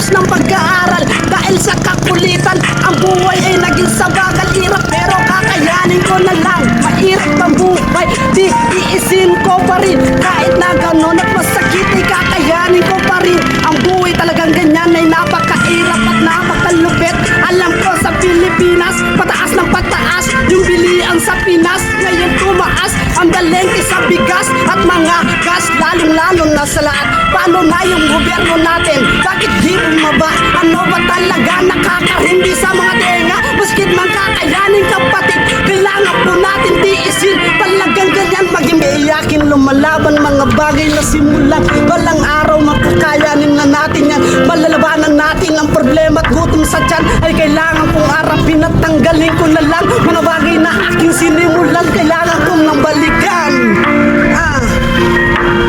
Pagkatapos ng pag-aaral, dahil sa kakulitan, ang buhay ay naging sabagal hirap. Pero kakayanin ko na lang, mahirap ang buhay, di iisin ko pa rin. Kahit na ganon at masakit ay kakayanin ko pa rin. Ang buhay talagang ganyan ay napakahirap at napakalupit. Alam ko sa Pilipinas, pataas ng pataas yung bilian sa Pinas. Ngayon tumaas ang dalengke sa bigas at mga gas, lalong-lalo na sa lahat. Paano na yung gobyerno natin? Bakit di bumaba? Ano ba talaga nakakahindi sa mga tenga? Maskit man kakayanin kapatid, kailangan po natin tiisin. Talagang ganyan maging iyakin, lumalaban mga bagay na simulan. Walang araw makakayanin na natin yan. Malalabanan natin ang problema at gutom sa tiyan. Ay kailangan kong harapin at tanggalin ko na lang mga bagay na aking sinimulan. Kailangan kong nang balikan.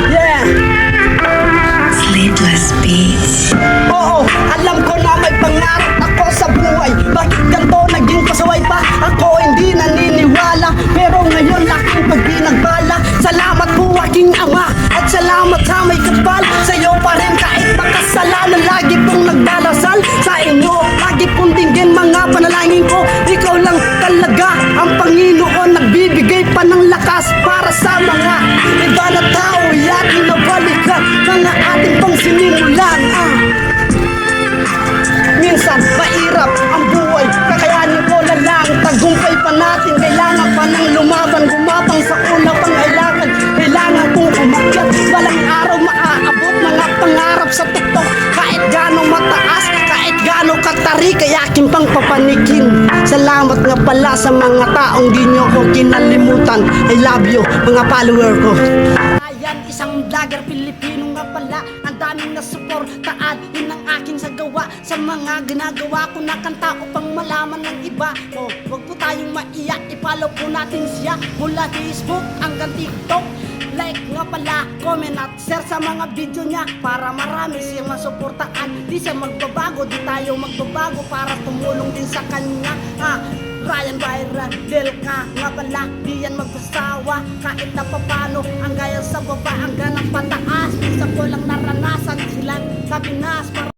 Yeah. Sleepless beats. Oo, alam ko na may pangarap ako sa buhay. Bakit ganito naging pasaway pa? Ako hindi naniniwala, pero ngayon aking pagpinagbala. Salamat po aking ama, at salamat sa may kapal. Sa'yo pa rin kahit makasalanan, lagi pong nagdarasal sa inyo. Lagi pong dinggin mga panalangin ko. Ikaw lang talaga ang Panginoon, nagbibigay pa ng lakas para sa mga iba na tao. Yakin na balikan mga ating pang sinimulan. Minsan mahirap ang buhay, kakayanin ko na lang. Tagumpay pa natin, kailangan pa ng lumaban. Gumapang sa una pangailangan, kailangan kong umakyat. Walang araw maaabot mga pangarap sa tuktok. Kahit gano'ng mataas, kahit gano'ng katari, kaya aking pang papanikin. Salamat nga pala sa mga taong di nyo ko kinalimutan. I love you mga follower ko. Ayan, isang vlogger Pilipino nga pala. Ang daming nasuportaan, yun ang aking sagawa. Sa mga ginagawa ko na kanta upang malaman ng iba. Huwag po tayong maiyak, i-follow po natin siya mula Facebook hanggang TikTok. Like nga pala, comment at share sa mga video niya para marami siyang masuportaan. Di siya magbabago, di tayo magbabago para tumulong din sa kanya. Ryan Byron Del ka nga pala, di yan magsasawa. Kahit na papano, ang gaya sa baba, hanggang ang pataas. Isa ko lang naranasan sila sa Pinas.